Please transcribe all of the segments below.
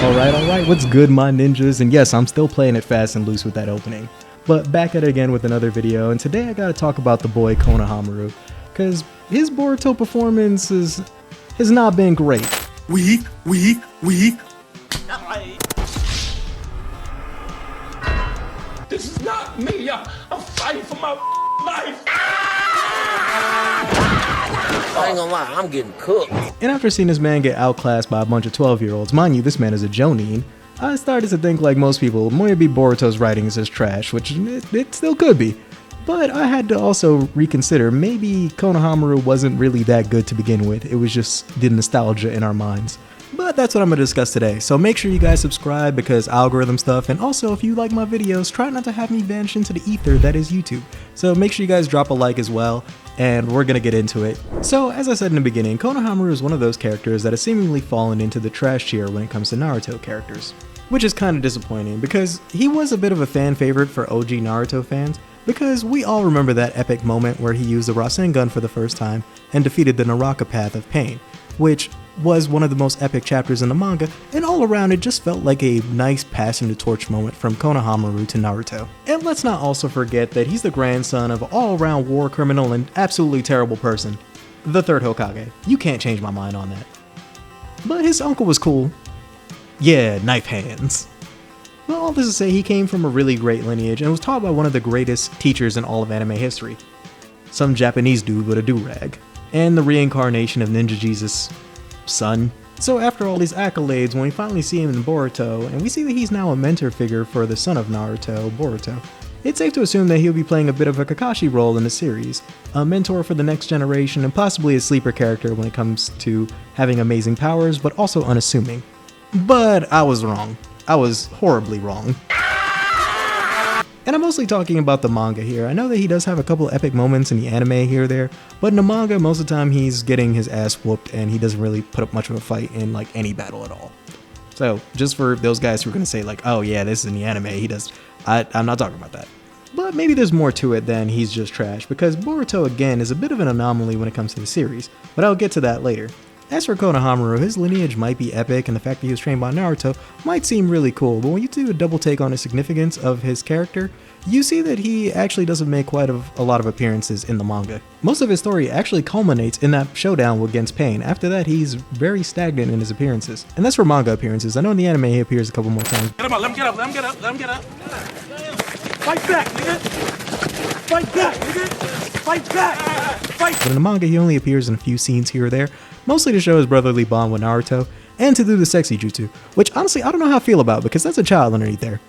Alright, what's good my ninjas? And yes, I'm still playing it fast and loose with that opening. But back at it again with another video, and today I gotta talk about the boy Konohamaru, cause his Boruto performance has not been great. Weak. This is not me. I'm fighting for my life. I ain't gonna lie, I'm getting cooked. And after seeing this man get outclassed by a bunch of 12-year-olds, mind you, this man is a jonin, I started to think like most people, maybe Boruto's writing is just trash, which it still could be. But I had to also reconsider, maybe Konohamaru wasn't really that good to begin with, it was just the nostalgia in our minds. But that's what I'm going to discuss today, so make sure you guys subscribe because algorithm stuff, and also if you like my videos, try not to have me vanish into the ether that is YouTube. So make sure you guys drop a like as well, and we're going to get into it. So as I said in the beginning, Konohamaru is one of those characters that has seemingly fallen into the trash tier when it comes to Naruto characters. Which is kind of disappointing, because he was a bit of a fan favorite for OG Naruto fans, because we all remember that epic moment where he used the Rasengan for the first time and defeated the Naraka Path of Pain, which was one of the most epic chapters in the manga, and all around it just felt like a nice passing the torch moment from Konohamaru to Naruto. And let's not also forget that he's the grandson of an all-around war criminal and absolutely terrible person, the third Hokage. You can't change my mind on that. But his uncle was cool. Yeah, knife hands. Well, all this to say, he came from a really great lineage and was taught by one of the greatest teachers in all of anime history. Some Japanese dude with a do-rag. And the reincarnation of Ninja Jesus' son. So after all these accolades, when we finally see him in Boruto, and we see that he's now a mentor figure for the son of Naruto, Boruto, it's safe to assume that he'll be playing a bit of a Kakashi role in the series, a mentor for the next generation and possibly a sleeper character when it comes to having amazing powers but also unassuming. But I was wrong. I was horribly wrong. And I'm mostly talking about the manga here. I know that he does have a couple epic moments in the anime here or there, but in the manga, most of the time he's getting his ass whooped and he doesn't really put up much of a fight in like any battle at all. So just for those guys who are going to say like, oh yeah, this is in the anime, he does, I'm not talking about that. But maybe there's more to it than he's just trash, because Boruto again is a bit of an anomaly when it comes to the series, but I'll get to that later. As for Konohamaru, his lineage might be epic and the fact that he was trained by Naruto might seem really cool, but when you do a double take on the significance of his character, you see that he actually doesn't make quite a lot of appearances in the manga. Most of his story actually culminates in that showdown against Pain. After that, he's very stagnant in his appearances. And that's for manga appearances. I know in the anime he appears a couple more times. Get him up, let him get up, let him get up, let him get up. Fight back, nigga. Fight back, nigga. Fight back. Fight. But in the manga, he only appears in a few scenes here or there, mostly to show his brotherly bond with Naruto, and to do the sexy jutsu, which honestly I don't know how I feel about because that's a child underneath there.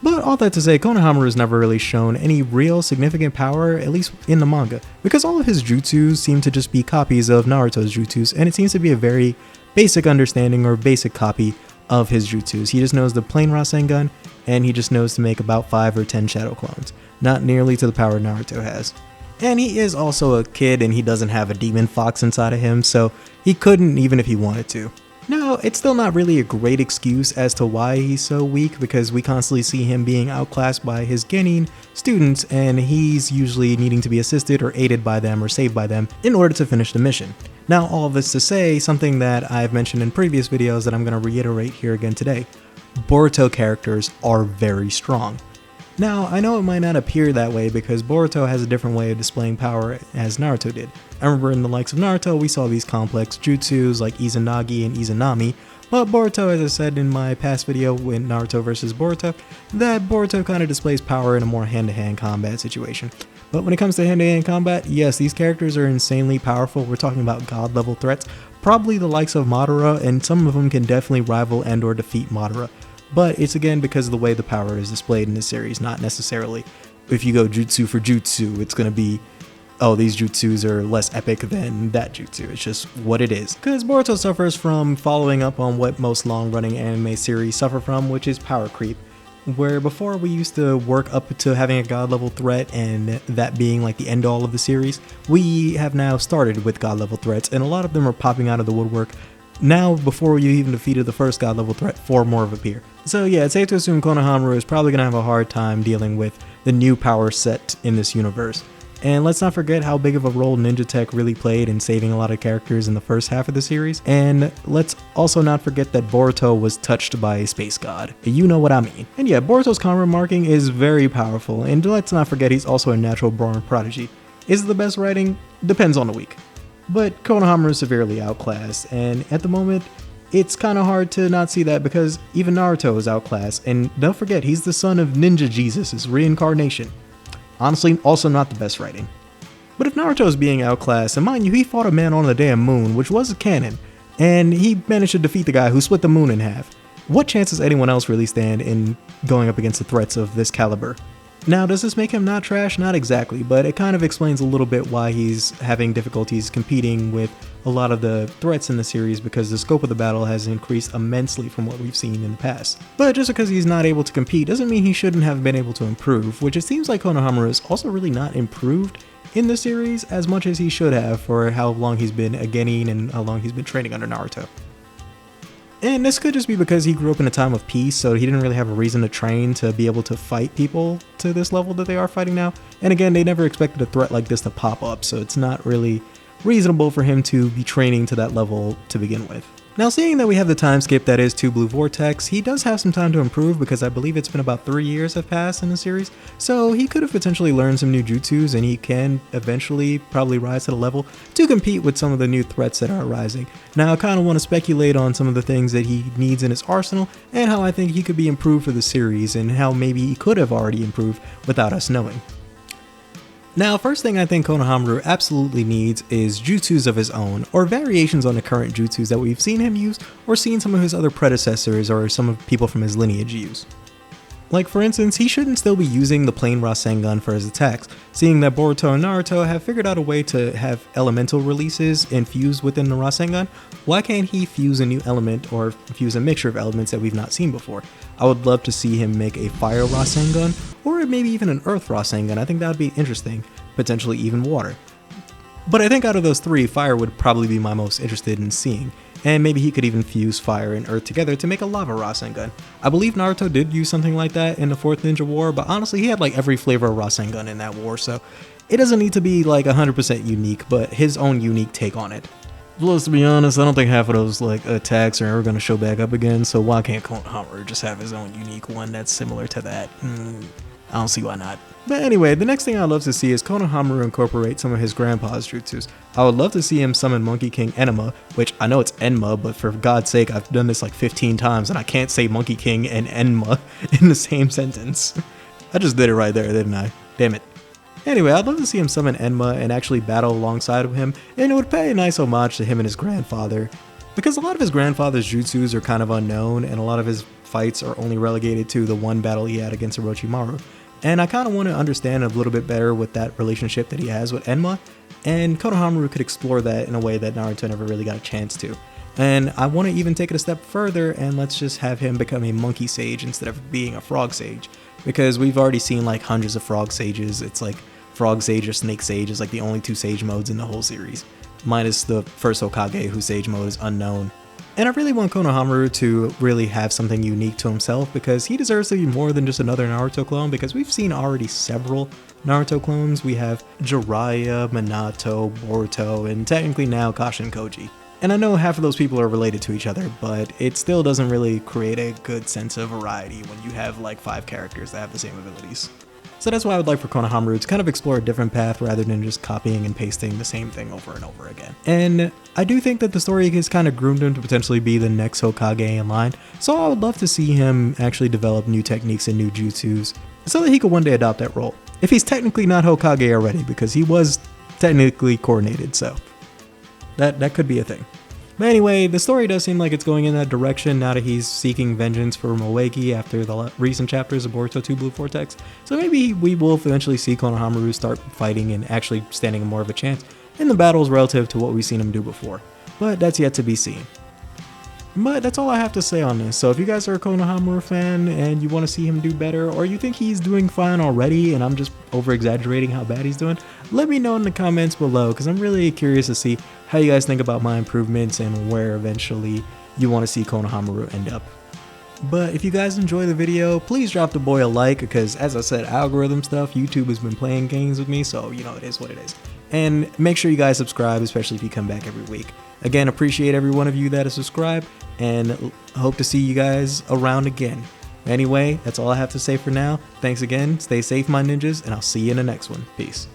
But all that to say, Konohamaru has never really shown any real significant power, at least in the manga, because all of his jutsus seem to just be copies of Naruto's jutsus, and it seems to be a very basic understanding or basic copy of his jutsus. He just knows the plain Rasengan, and he just knows to make about 5 or 10 shadow clones, not nearly to the power Naruto has. And he is also a kid and he doesn't have a demon fox inside of him, so he couldn't even if he wanted to. Now, it's still not really a great excuse as to why he's so weak, because we constantly see him being outclassed by his genin students and he's usually needing to be assisted or aided by them or saved by them in order to finish the mission. Now, all of this to say, something that I've mentioned in previous videos that I'm going to reiterate here again today. Boruto characters are very strong. Now, I know it might not appear that way because Boruto has a different way of displaying power as Naruto did. I remember in the likes of Naruto, we saw these complex jutsus like Izanagi and Izanami, but Boruto, as I said in my past video with Naruto vs. Boruto, that Boruto kind of displays power in a more hand-to-hand combat situation. But when it comes to hand-to-hand combat, yes, these characters are insanely powerful. We're talking about god-level threats, probably the likes of Madara, and some of them can definitely rival and or defeat Madara. But it's again because of the way the power is displayed in this series, not necessarily if you go jutsu for jutsu, it's going to be, oh, these jutsus are less epic than that jutsu. It's just what it is. Because Boruto suffers from following up on what most long-running anime series suffer from, which is power creep. Where before we used to work up to having a god level threat and that being like the end all of the series, we have now started with god level threats and a lot of them are popping out of the woodwork. Now, before you even defeated the first god level threat, 4 more have appeared. So yeah, it's safe to assume Konohamaru is probably going to have a hard time dealing with the new power set in this universe. And let's not forget how big of a role Ninja Tech really played in saving a lot of characters in the first half of the series. And let's also not forget that Boruto was touched by a space god. You know what I mean. And yeah, Boruto's Konohamaru marking is very powerful, and let's not forget he's also a natural born prodigy. Is it the best writing? Depends on the week. But Konohamaru is severely outclassed, and at the moment, it's kind of hard to not see that because even Naruto is outclassed, and don't forget, he's the son of Ninja Jesus, his reincarnation. Honestly, also not the best writing. But if Naruto is being outclassed, and mind you, he fought a man on the damn moon, which was canon, and he managed to defeat the guy who split the moon in half, what chance does anyone else really stand in going up against the threats of this caliber? Now, does this make him not trash? Not exactly, but it kind of explains a little bit why he's having difficulties competing with a lot of the threats in the series because the scope of the battle has increased immensely from what we've seen in the past. But just because he's not able to compete doesn't mean he shouldn't have been able to improve, which it seems like Konohamaru is also really not improved in the series as much as he should have for how long he's been a genin and how long he's been training under Naruto. And this could just be because he grew up in a time of peace, so he didn't really have a reason to train to be able to fight people to this level that they are fighting now. And again, they never expected a threat like this to pop up, so it's not really reasonable for him to be training to that level to begin with. Now, seeing that we have the time skip that is 2 Blue Vortex, he does have some time to improve because I believe it's been about 3 years have passed in the series, so he could have potentially learned some new jutsus and he can eventually probably rise to the level to compete with some of the new threats that are arising. Now, I kind of want to speculate on some of the things that he needs in his arsenal and how I think he could be improved for the series and how maybe he could have already improved without us knowing. Now, first thing I think Konohamaru absolutely needs is jutsus of his own, or variations on the current jutsus that we've seen him use, or seen some of his other predecessors or some of people from his lineage use. Like for instance, he shouldn't still be using the plain Rasengan for his attacks, seeing that Boruto and Naruto have figured out a way to have elemental releases infused within the Rasengan. Why can't he fuse a new element or fuse a mixture of elements that we've not seen before? I would love to see him make a fire Rasengan, or maybe even an earth Rasengan. I think that would be interesting, potentially even water. But I think out of those three, fire would probably be my most interested in seeing. And maybe he could even fuse fire and earth together to make a lava Rasengan. I believe Naruto did use something like that in the 4th Ninja War, but honestly he had like every flavor of Rasengan in that war, so it doesn't need to be like 100% unique, but his own unique take on it. Plus, to be honest, I don't think half of those like attacks are ever going to show back up again, so why can't Konohamaru just have his own unique one that's similar to that? I don't see why not. But anyway, the next thing I'd love to see is Konohamaru incorporate some of his grandpa's jutsus. I would love to see him summon Monkey King Enma, which I know it's Enma, but for God's sake, I've done this like 15 times and I can't say Monkey King and Enma in the same sentence. I just did it right there, didn't I? Damn it. Anyway, I'd love to see him summon Enma and actually battle alongside of him, and it would pay a nice homage to him and his grandfather. Because a lot of his grandfather's jutsus are kind of unknown, and a lot of his fights are only relegated to the one battle he had against Orochimaru. And I kind of want to understand a little bit better with that relationship that he has with Enma, and Konohamaru could explore that in a way that Naruto never really got a chance to. And I want to even take it a step further, and let's just have him become a monkey sage instead of being a frog sage. Because we've already seen like hundreds of frog sages. It's like frog sage or snake sage is like the only two sage modes in the whole series. Minus the first Hokage, whose sage mode is unknown. And I really want Konohamaru to really have something unique to himself because he deserves to be more than just another Naruto clone, because we've seen already several Naruto clones. We have Jiraiya, Minato, Boruto, and technically now Kashin Koji. And I know half of those people are related to each other, but it still doesn't really create a good sense of variety when you have like 5 characters that have the same abilities. So that's why I would like for Konohamaru to kind of explore a different path rather than just copying and pasting the same thing over and over again. And I do think that the story has kind of groomed him to potentially be the next Hokage in line, so I would love to see him actually develop new techniques and new jutsus so that he could one day adopt that role. If he's technically not Hokage already, because he was technically coordinated, so that could be a thing. But anyway, the story does seem like it's going in that direction now that he's seeking vengeance for Moegi after the recent chapters of Boruto 2 Blue Vortex. So maybe we will eventually see Konohamaru start fighting and actually standing more of a chance in the battles relative to what we've seen him do before. But that's yet to be seen. But that's all I have to say on this. So if you guys are a Konohamaru fan and you want to see him do better, or you think he's doing fine already and I'm just over exaggerating how bad he's doing, let me know in the comments below, because I'm really curious to see how you guys think about my improvements and where eventually you want to see Konohamaru end up. But if you guys enjoy the video, please drop the boy a like, because as I said, algorithm stuff, YouTube has been playing games with me, so you know, it is what it is. And make sure you guys subscribe, especially if you come back every week. Again, appreciate every one of you that is subscribed, and hope to see you guys around again. Anyway, that's all I have to say for now. Thanks again, stay safe my ninjas, and I'll see you in the next one. Peace.